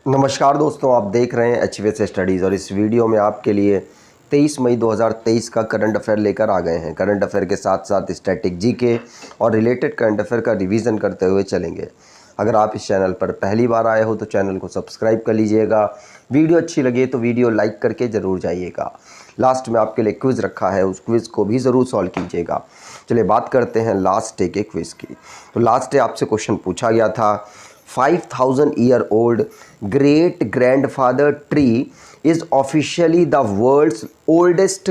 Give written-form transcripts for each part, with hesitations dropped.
नमस्कार दोस्तों, आप देख रहे हैं एचवीएस स्टडीज़ और इस वीडियो में आपके लिए 23 मई 2023 का करंट अफेयर लेकर आ गए हैं। करंट अफेयर के साथ साथ स्टैटिक जीके और रिलेटेड करंट अफेयर का रिवीजन करते हुए चलेंगे। अगर आप इस चैनल पर पहली बार आए हो तो चैनल को सब्सक्राइब कर लीजिएगा। वीडियो अच्छी लगे तो वीडियो लाइक करके ज़रूर जाइएगा। लास्ट में आपके लिए क्विज़ रखा है, उस क्विज़ को भी ज़रूर सॉल्व कीजिएगा। चलिए बात करते हैं लास्ट डे के क्विज़ की। तो लास्ट डे आपसे क्वेश्चन पूछा गया था, 5000 year old great grandfather tree is officially the world's oldest.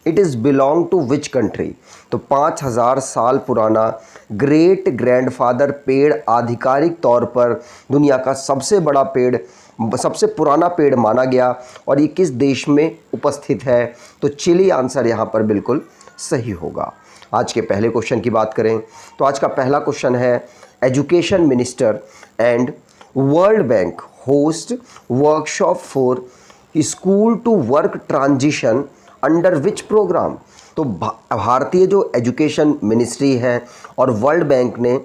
It is belong to which country? तो 5000 साल पुराना ग्रेट ग्रैंडफादर पेड़ आधिकारिक तौर पर दुनिया का सबसे बड़ा पेड़, सबसे पुराना पेड़ माना गया और ये किस देश में उपस्थित है? तो चिली आंसर यहाँ पर बिल्कुल सही होगा। आज के पहले क्वेश्चन की बात करें तो आज का पहला क्वेश्चन है, education minister and World Bank host workshop for school to work transition under which program? तो भारतीय जो एजुकेशन मिनिस्ट्री है और वर्ल्ड बैंक ने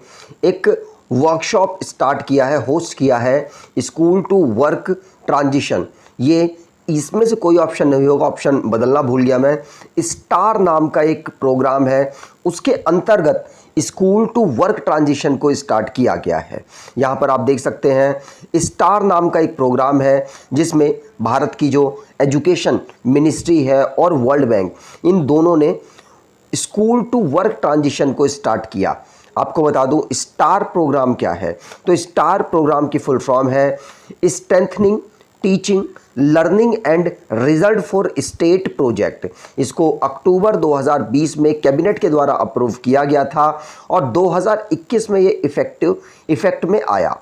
एक वर्कशॉप स्टार्ट किया है, होस्ट किया है, स्कूल टू वर्क ट्रांजिशन। ये इसमें से कोई ऑप्शन नहीं होगा, ऑप्शन बदलना भूल गया मैं। स्टार नाम का एक प्रोग्राम है, उसके अंतर्गत स्कूल टू वर्क ट्रांजिशन को स्टार्ट किया गया है। यहाँ पर आप देख सकते हैं स्टार नाम का एक प्रोग्राम है जिसमें भारत की जो एजुकेशन मिनिस्ट्री है और वर्ल्ड बैंक, इन दोनों ने स्कूल टू वर्क ट्रांजिशन को स्टार्ट किया। आपको बता दूं स्टार प्रोग्राम क्या है। तो स्टार प्रोग्राम की फुल फॉर्म है strengthening teaching learning and result for state project. इसको अक्टूबर 2020 में कैबिनेट के द्वारा अप्रूव किया गया था और 2021 में ये इफेक्ट में आया।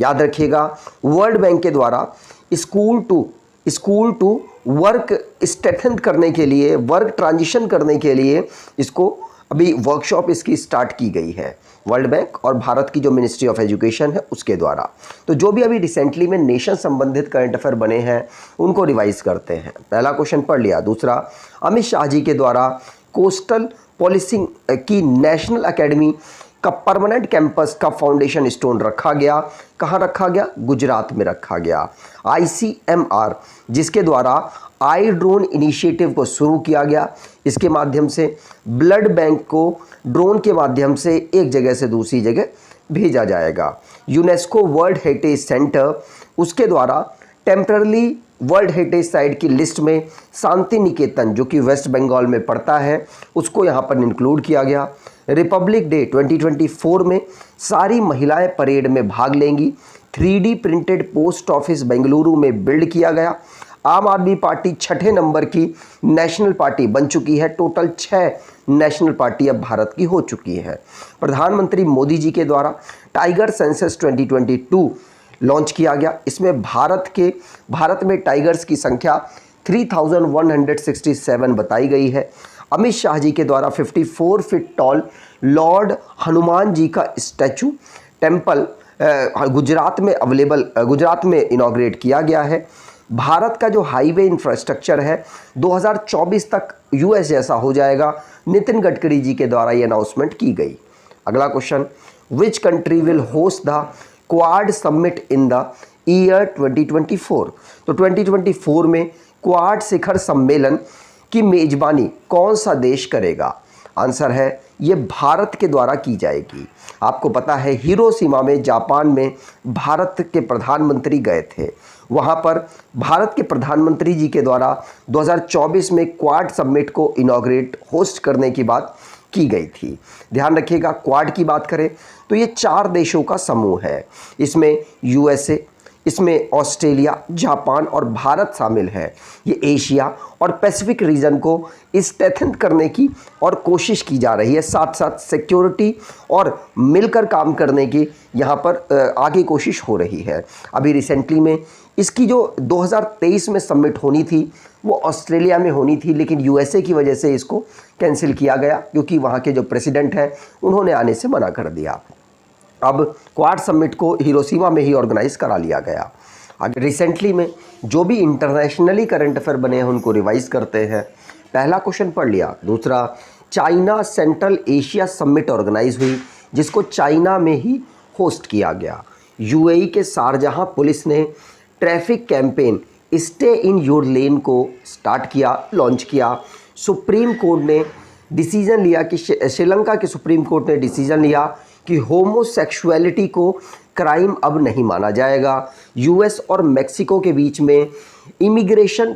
याद रखिएगा, वर्ल्ड बैंक के द्वारा स्कूल टू वर्क स्ट्रेंथन करने के लिए, वर्क ट्रांजिशन करने के लिए इसको अभी वर्कशॉप इसकी स्टार्ट की गई है, वर्ल्ड बैंक और भारत की जो मिनिस्ट्री ऑफ एजुकेशन है उसके द्वारा। तो जो भी अभी रिसेंटली में नेशन संबंधित करंट अफेयर बने हैं उनको रिवाइज करते हैं। पहला क्वेश्चन पढ़ लिया। दूसरा, अमित शाह जी के द्वारा कोस्टल पॉलिसिंग की नेशनल एकेडमी का परमानेंट कैंपस का फाउंडेशन स्टोन रखा गया। कहाँ रखा गया? गुजरात में रखा गया। ICMR जिसके द्वारा आई ड्रोन इनिशिएटिव को शुरू किया गया, इसके माध्यम से ब्लड बैंक को ड्रोन के माध्यम से एक जगह से दूसरी जगह भेजा जाएगा। यूनेस्को वर्ल्ड हेरिटेज सेंटर, उसके द्वारा टेम्पररी वर्ल्ड हेरिटेज साइट की लिस्ट में शांति निकेतन जो कि वेस्ट बंगाल में पड़ता है उसको यहाँ पर इंक्लूड किया गया। रिपब्लिक डे 2024 में सारी महिलाएं परेड में भाग लेंगी। 3D printed post office Bengaluru में बिल्ड किया गया। आम आदमी पार्टी 6ठे नंबर की नेशनल पार्टी बन चुकी है। टोटल 6 नेशनल पार्टी अब भारत की हो चुकी है। प्रधानमंत्री मोदी जी के द्वारा टाइगर सेंसस 2022 लॉन्च किया गया। इसमें भारत में टाइगर्स की संख्या 3167 बताई गई है। अमित शाह जी के द्वारा 54 feet tall Lord Hanuman ji का स्टैचू टेम्पल गुजरात में इनॉग्रेट किया गया है। भारत का जो हाईवे इंफ्रास्ट्रक्चर है 2024 तक US जैसा हो जाएगा। नितिन गडकरी जी के द्वारा ये अनाउंसमेंट की गई। अगला question, which country will host the quad summit in the year 2024? तो 2024 में क्वाड शिखर सम्मेलन की मेजबानी कौन सा देश करेगा? आंसर है ये भारत के द्वारा की जाएगी। आपको पता है हिरोशिमा में जापान में भारत के प्रधानमंत्री गए थे। वहाँ पर भारत के प्रधानमंत्री जी के द्वारा 2024 में क्वाड समिट को इनॉग्रेट होस्ट करने की बात की गई थी। ध्यान रखिएगा, क्वाड की बात करें तो ये 4 देशों का समूह है। इसमें USA, इसमें ऑस्ट्रेलिया, जापान और भारत शामिल है। ये एशिया और पैसिफिक रीजन को स्ट्रेंथन करने की और कोशिश की जा रही है, साथ साथ सिक्योरिटी और मिलकर काम करने की यहाँ पर आगे कोशिश हो रही है। अभी रिसेंटली में इसकी जो 2023 में समिट होनी थी वो ऑस्ट्रेलिया में होनी थी, लेकिन USA की वजह से इसको कैंसिल किया गया क्योंकि वहाँ के जो प्रेसिडेंट हैं उन्होंने आने से मना कर दिया। अब क्वाड समिट को हिरोशिमा में ही ऑर्गेनाइज करा लिया गया। आगे रिसेंटली में जो भी इंटरनेशनली करंट अफेयर बने हैं उनको रिवाइज करते हैं। पहला क्वेश्चन पढ़ लिया। दूसरा, China Central Asia summit organize हुई जिसको चाइना में ही होस्ट किया गया। UAE के शारजाह पुलिस ने traffic campaign stay in your lane को स्टार्ट किया, लॉन्च किया। सुप्रीम कोर्ट ने डिसीजन लिया कि श्रीलंका के सुप्रीम कोर्ट ने डिसीजन लिया कि होमोसेक्सुअलिटी को क्राइम अब नहीं माना जाएगा। यूएस और मेक्सिको के बीच में इमिग्रेशन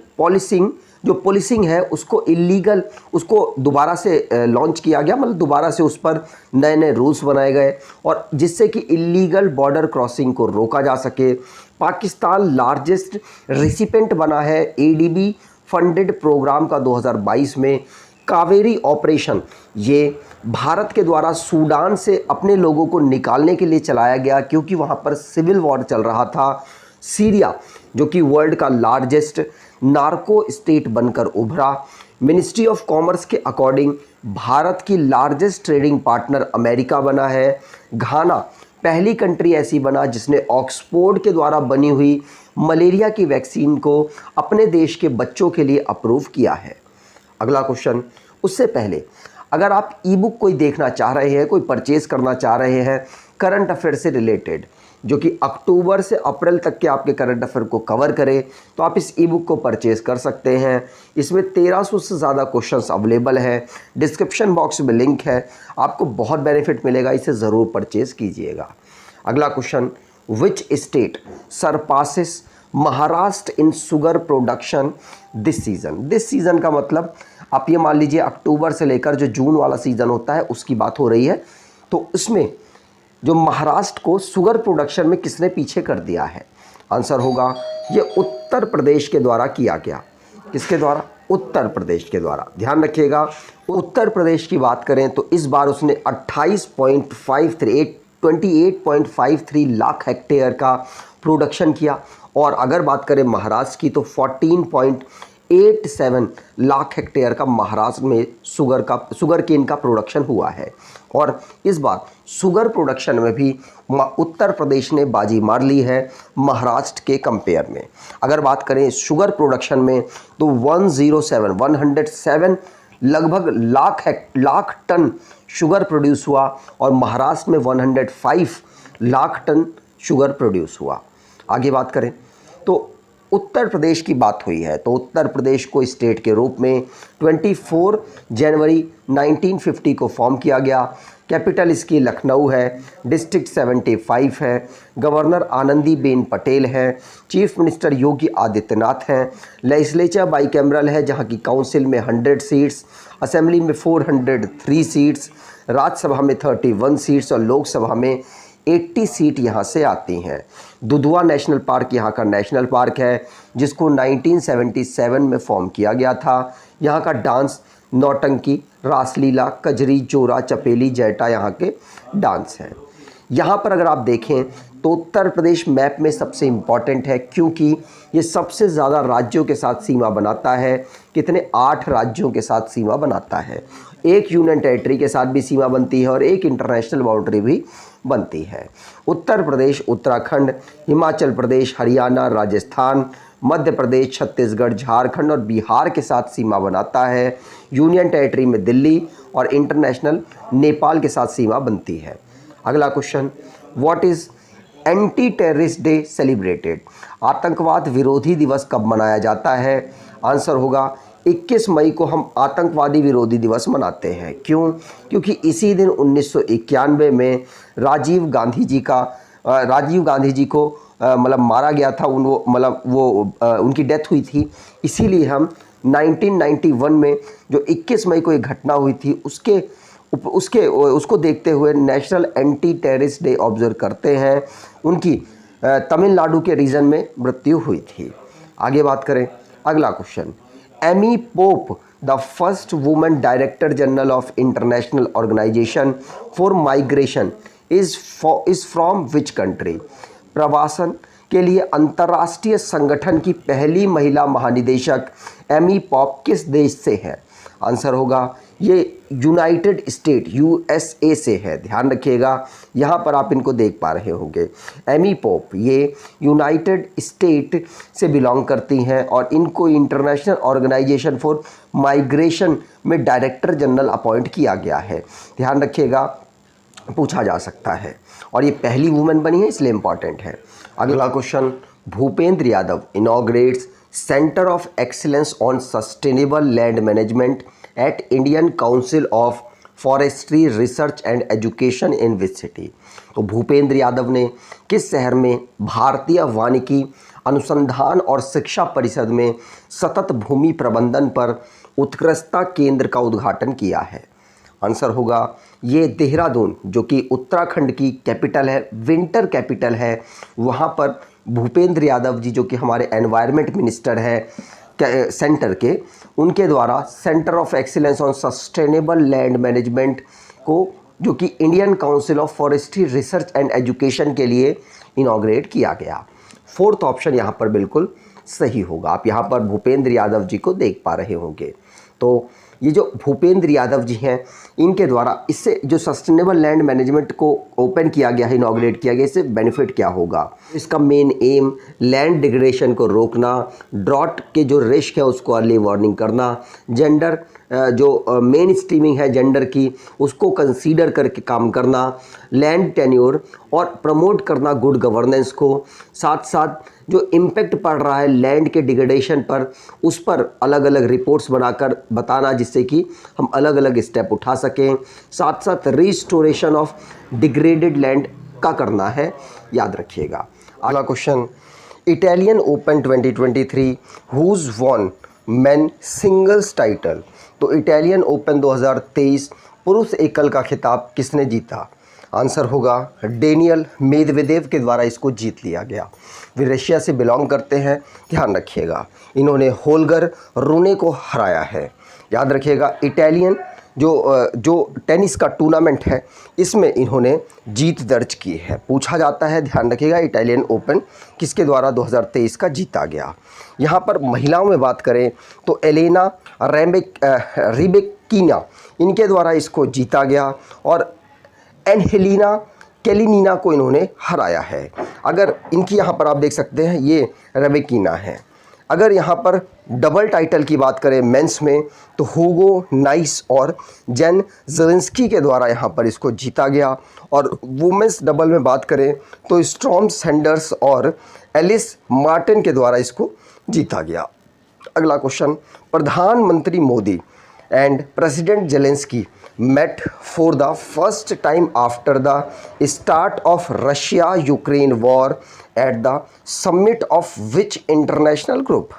पुलिसिंग है उसको इलीगल, उसको दोबारा से लॉन्च किया गया, मतलब दोबारा से उस पर नए नए रूल्स बनाए गए और जिससे कि इलीगल बॉर्डर क्रॉसिंग को रोका जा सके। पाकिस्तान लार्जेस्ट रिसिपेंट बना है एडीबी फंडेड प्रोग्राम का 2022 में। कावेरी ऑपरेशन ये भारत के द्वारा सूडान से अपने लोगों को निकालने के लिए चलाया गया क्योंकि वहाँ पर सिविल वॉर चल रहा था। सीरिया जो कि वर्ल्ड का लार्जेस्ट नार्को स्टेट बनकर उभरा। मिनिस्ट्री ऑफ कॉमर्स के अकॉर्डिंग भारत की लार्जेस्ट ट्रेडिंग पार्टनर अमेरिका बना है। घाना पहली कंट्री ऐसी बना जिसने ऑक्सफोर्ड के द्वारा बनी हुई मलेरिया की वैक्सीन को अपने देश के बच्चों के लिए अप्रूव किया है। अगला क्वेश्चन, उससे पहले अगर आप ई बुक कोई देखना चाह रहे हैं, कोई परचेज करना चाह रहे हैं करंट अफेयर से रिलेटेड, जो कि अक्टूबर से अप्रैल तक के आपके करंट अफेयर को कवर करे, तो आप इस ई बुक को परचेज कर सकते हैं। इसमें 1300 से ज़्यादा क्वेश्चंस अवेलेबल है। डिस्क्रिप्शन बॉक्स में लिंक है, आपको बहुत बेनिफिट मिलेगा, इसे ज़रूर परचेज कीजिएगा। अगला question, which state surpasses Maharashtra in sugar production this season. This season का मतलब आप ये मान लीजिए अक्टूबर से लेकर जो जून वाला सीज़न होता है उसकी बात हो रही है। तो उसमें जो महाराष्ट्र को शुगर प्रोडक्शन में किसने पीछे कर दिया है? आंसर होगा ये उत्तर प्रदेश के द्वारा किया गया। किसके द्वारा? उत्तर प्रदेश के द्वारा। ध्यान रखिएगा, उत्तर प्रदेश की बात करें तो इस बार उसने 28.53 लाख हेक्टेयर का प्रोडक्शन किया और अगर बात करें महाराष्ट्र की तो 14.87 लाख हेक्टेयर का महाराष्ट्र में शुगर केन का प्रोडक्शन हुआ है। और इस बार शुगर प्रोडक्शन में भी उत्तर प्रदेश ने बाजी मार ली है महाराष्ट्र के कंपेयर में। अगर बात करें शुगर प्रोडक्शन में तो 107 लगभग लाख टन शुगर प्रोड्यूस हुआ और महाराष्ट्र में 105 लाख टन शुगर प्रोड्यूस हुआ। आगे बात करें तो उत्तर प्रदेश की बात हुई है तो उत्तर प्रदेश को स्टेट के रूप में 24 जनवरी 1950 को फॉर्म किया गया। कैपिटल इसकी लखनऊ है। डिस्ट्रिक्ट 75 है। गवर्नर आनंदीबेन पटेल है। चीफ मिनिस्टर योगी आदित्यनाथ हैं। लेजिस्लेचर बाईकैमरल है जहां की काउंसिल में 100 सीट्स, असेंबली में 403 सीट्स, राज्यसभा में 31 सीट्स और लोकसभा में 80 सीट यहाँ से आती हैं। दुधवा नेशनल पार्क यहाँ का नेशनल पार्क है जिसको 1977 में फॉर्म किया गया था। यहाँ का डांस नौटंकी, रासलीला, कजरी, जोरा, चपेली, जैटा यहाँ के डांस हैं। यहाँ पर अगर आप देखें तो उत्तर प्रदेश मैप में सबसे इम्पॉर्टेंट है क्योंकि ये सबसे ज़्यादा राज्यों के साथ सीमा बनाता है। कितने? 8 राज्यों के साथ सीमा बनाता है। एक यूनियन टेरिटरी के साथ भी सीमा बनती है और एक इंटरनेशनल बाउंड्री भी बनती है। उत्तर प्रदेश, उत्तराखंड, हिमाचल प्रदेश, हरियाणा, राजस्थान, मध्य प्रदेश, छत्तीसगढ़, झारखंड और बिहार के साथ सीमा बनाता है। यूनियन टेरिटरी में दिल्ली और इंटरनेशनल नेपाल के साथ सीमा बनती है। अगला question, what is anti terrorist day celebrated. आतंकवाद विरोधी दिवस कब मनाया जाता है? आंसर होगा 21 मई को हम आतंकवादी विरोधी दिवस मनाते हैं। क्यों? क्योंकि इसी दिन 1991 में राजीव गांधी जी को मतलब मारा गया था। उनकी डेथ हुई थी। इसीलिए हम 1991 में जो 21 मई को एक घटना हुई थी उसको देखते हुए national anti terrorist day observe करते हैं। उनकी तमिलनाडु के रीजन में मृत्यु हुई थी। आगे बात करें, अगला question, Amy Pope the first women director general of International Organization for Migration is from which country. प्रवासन के लिए अंतर्राष्ट्रीय संगठन की पहली महिला महानिदेशक एमी पॉप किस देश से है? आंसर होगा ये यूनाइटेड स्टेट USA से है। ध्यान रखिएगा, यहाँ पर आप इनको देख पा रहे होंगे। एमी पोप ये यूनाइटेड स्टेट से बिलोंग करती हैं और इनको इंटरनेशनल ऑर्गेनाइजेशन फॉर माइग्रेशन में डायरेक्टर जनरल अपॉइंट किया गया है। ध्यान रखिएगा, पूछा जा सकता है और ये पहली वुमेन बनी है इसलिए इम्पॉर्टेंट है। अगला question, Bhupendra Yadav inaugurates centre of excellence on sustainable land management at Indian council of forestry research and education in which city. तो भूपेंद्र यादव ने किस शहर में भारतीय वानिकी अनुसंधान और शिक्षा परिषद में सतत भूमि प्रबंधन पर उत्कृष्टता केंद्र का उद्घाटन किया है? आंसर होगा ये देहरादून, जो कि उत्तराखंड की कैपिटल है, विंटर कैपिटल है। वहाँ पर भूपेंद्र यादव जी, जो कि हमारे एनवायरनमेंट मिनिस्टर है सेंटर के, उनके द्वारा centre of excellence on sustainable land management को, जो कि Indian council of forestry research and education के लिए इनॉग्रेट किया गया। फोर्थ ऑप्शन यहाँ पर बिल्कुल सही होगा। आप यहाँ पर भूपेंद्र यादव जी को देख पा रहे होंगे। तो ये जो भूपेंद्र यादव जी हैं, इनके द्वारा इससे जो सस्टेनेबल लैंड मैनेजमेंट को ओपन किया गया है, इनॉग्रेट किया गया, इससे बेनिफिट क्या होगा? इसका मेन एम लैंड डिग्रेडेशन को रोकना, ड्रॉट के जो रिस्क है उसको अर्ली वार्निंग करना, जेंडर जो मेन स्ट्रीमिंग है जेंडर की, उसको कंसीडर करके काम करना, लैंड टेन्योर और प्रमोट करना गुड गवर्नेंस को, साथ साथ जो इम्पेक्ट पड़ रहा है लैंड के डिग्रेडेशन पर, उस पर अलग अलग रिपोर्ट्स बनाकर बताना, जिससे कि हम अलग अलग स्टेप उठा सकें। साथ साथ रिस्टोरेशन ऑफ डिग्रेडेड लैंड का करना है, याद रखिएगा। अगला question, Italian Open 2023 who's won men singles title. तो इटालियन ओपन 2023 पुरुष एकल का खिताब किसने जीता? आंसर होगा डेनियल मेदवेदेव के द्वारा इसको जीत लिया गया। वे रशिया से बिलोंग करते हैं, ध्यान रखिएगा। इन्होंने होल्गर रूने को हराया है। याद रखिएगा, इटालियन जो टेनिस का टूर्नामेंट है, इसमें इन्होंने जीत दर्ज की है। पूछा जाता है, ध्यान रखिएगा, इटालियन ओपन किसके द्वारा 2023 का जीता गया। यहाँ पर महिलाओं में बात करें तो एलेना रिबेकिना, इनके द्वारा इसको जीता गया और एनहेलिना कैलिनिना को इन्होंने हराया है। अगर इनकी यहाँ पर आप देख सकते हैं, ये रेबेकिना है। अगर यहाँ पर डबल टाइटल की बात करें मेंस में, तो हुगो नाइस और जेन ज़ेलेंस्की के द्वारा यहाँ पर इसको जीता गया। और वुमेंस डबल में बात करें तो स्टॉर्म सैंडर्स और एलिस मार्टिन के द्वारा इसको जीता गया। अगला क्वेश्चन, प्रधानमंत्री Modi and President Zelensky met for the first time after the start of Russia-Ukraine war at the summit of which international group?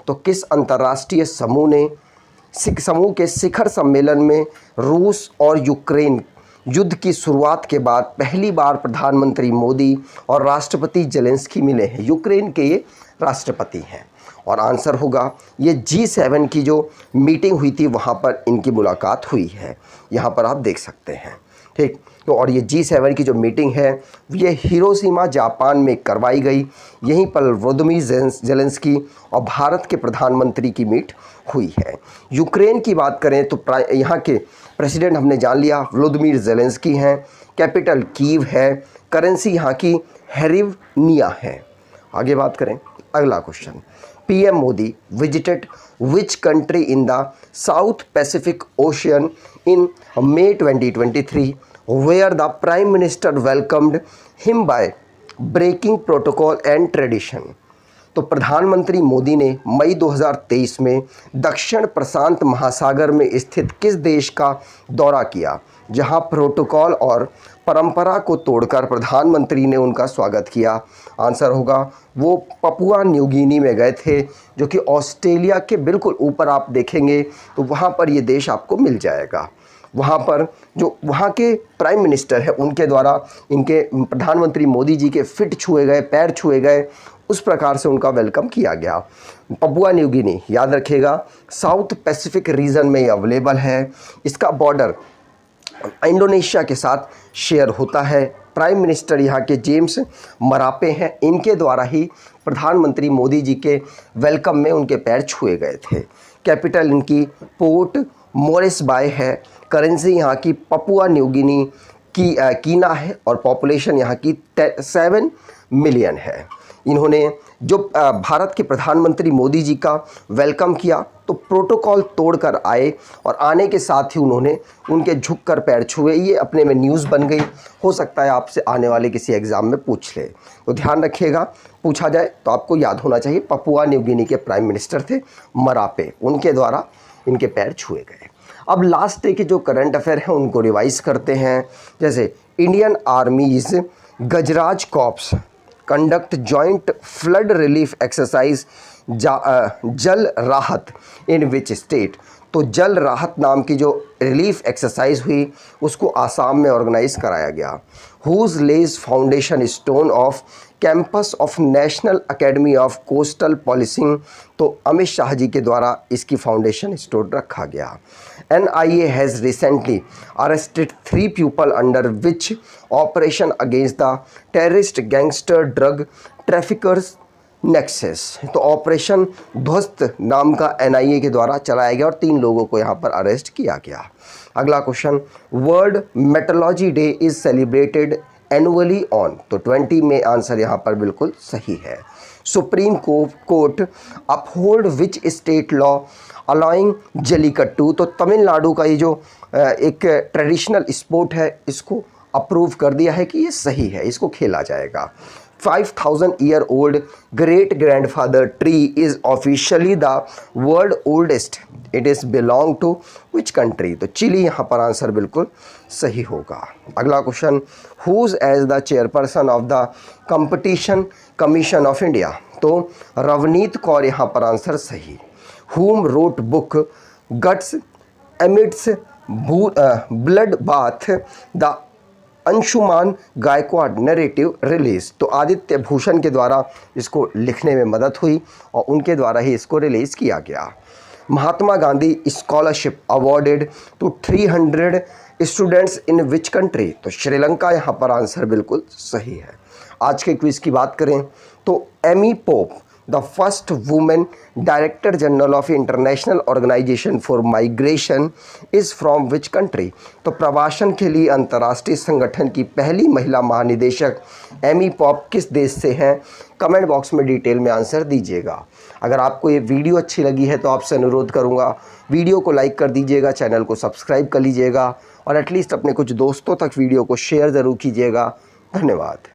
तो किस अंतर्राष्ट्रीय समूह के शिखर सम्मेलन में रूस और यूक्रेन युद्ध की शुरुआत के बाद पहली बार प्रधानमंत्री मोदी और राष्ट्रपति जेलेंस्की मिले हैं? यूक्रेन के ये राष्ट्रपति हैं। और आंसर होगा ये G7 की जो मीटिंग हुई थी, वहाँ पर इनकी मुलाकात हुई है। यहाँ पर आप देख सकते हैं, ठीक। तो और ये G7 की जो मीटिंग है, ये हिरोशिमा जापान में करवाई गई। यहीं पर व्लादिमीर जेलेंस्की और भारत के प्रधानमंत्री की मीट हुई है। यूक्रेन की बात करें तो यहाँ के प्रेसिडेंट हमने जान लिया, व्लादिमीर जेलेंस्की हैं। कैपिटल कीव है। करेंसी यहाँ की हेरिवनिया है। आगे बात करें, अगला question, PM Modi visited which country in the South Pacific Ocean in May 2023, where the Prime Minister welcomed him by breaking protocol and tradition? तो प्रधानमंत्री मोदी ने मई 2023 में दक्षिण प्रशांत महासागर में स्थित किस देश का दौरा किया, जहां प्रोटोकॉल और परंपरा को तोड़कर प्रधानमंत्री ने उनका स्वागत किया? आंसर होगा वो पपुआ न्यू गिनी में गए थे, जो कि ऑस्ट्रेलिया के बिल्कुल ऊपर आप देखेंगे तो वहाँ पर ये देश आपको मिल जाएगा। वहाँ पर जो वहाँ के प्राइम मिनिस्टर है, उनके द्वारा इनके प्रधानमंत्री मोदी जी के फिट छुए गए, पैर छुए गए, उस प्रकार से उनका वेलकम किया गया। पपुआ न्यू गिनी, याद रखिएगा, साउथ पैसिफिक रीजन में ये अवेलेबल है। इसका बॉर्डर इंडोनेशिया के साथ शेयर होता है। प्राइम मिनिस्टर यहाँ के जेम्स मरापे हैं, इनके द्वारा ही प्रधानमंत्री मोदी जी के वेलकम में उनके पैर छुए गए थे। कैपिटल इनकी पोर्ट मोरिसबाई है। करेंसी यहाँ की पपुआ न्यू गिनी की कीना है और पॉपुलेशन यहाँ की 7 मिलियन है। इन्होंने जो भारत के प्रधानमंत्री मोदी जी का वेलकम किया तो प्रोटोकॉल तोड़कर आए और आने के साथ ही उन्होंने उनके झुककर पैर छुए। ये अपने में न्यूज़ बन गई, हो सकता है आपसे आने वाले किसी एग्ज़ाम में पूछ ले, तो ध्यान रखिएगा। पूछा जाए तो आपको याद होना चाहिए, पपुआ न्यू गिनी के प्राइम मिनिस्टर थे मरापे, उनके द्वारा इनके पैर छुए गए। अब लास्ट डे के जो करंट अफेयर हैं उनको रिवाइज करते हैं। जैसे Indian army's Gajraj corps conduct joint flood relief exercise Jal Rahat in which state. तो जल राहत नाम की जो रिलीफ एक्सरसाइज हुई उसको आसाम में ऑर्गेनाइज कराया गया। Who's lays foundation stone of campus of National Academy of Coastal Policing. तो अमित शाह जी के द्वारा इसकी फाउंडेशन स्टोन रखा गया। NIA has recently arrested 3 people under which operation against the terrorist gangster drug traffickers nexus. तो ऑपरेशन ध्वस्त नाम का NIA के द्वारा चलाया गया और 3 लोगों को यहाँ पर अरेस्ट किया गया। अगला question, world metrology day is celebrated annually on. तो 20 में आंसर यहाँ पर बिल्कुल सही है। Supreme court uphold which state law allowing Jallikattu. तो तमिलनाडु का ये जो एक ट्रेडिशनल स्पोर्ट है इसको अप्रूव कर दिया है कि ये सही है, इसको खेला जाएगा। 5000 year old great grandfather tree is officially the world oldest. It is belong to which country. तो चिली यहाँ पर आंसर बिल्कुल सही होगा। अगला question, who's as the chairperson of the competition commission of India. तो रवनीत कौर यहाँ पर आंसर सही। Who wrote book guts amidst blood bath the Anshuman Gaekwad narrative release. तो आदित्य भूषण के द्वारा इसको लिखने में मदद हुई और उनके द्वारा ही इसको रिलीज़ किया गया। Mahatma Gandhi scholarship awarded to 300 students in which country. तो श्रीलंका यहाँ पर आंसर बिल्कुल सही है। आज के क्विज की बात करें तो Amy Pope the first women director general of International Organization for Migration is from which country. तो प्रवासन के लिए अंतर्राष्ट्रीय संगठन की पहली महिला महानिदेशक एमी पॉप किस देश से हैं? कमेंट बॉक्स में डिटेल में आंसर दीजिएगा। अगर आपको ये वीडियो अच्छी लगी है तो आपसे अनुरोध करूँगा वीडियो को लाइक कर दीजिएगा, चैनल को सब्सक्राइब कर लीजिएगा और एटलीस्ट अपने कुछ दोस्तों तक वीडियो को शेयर ज़रूर कीजिएगा। धन्यवाद।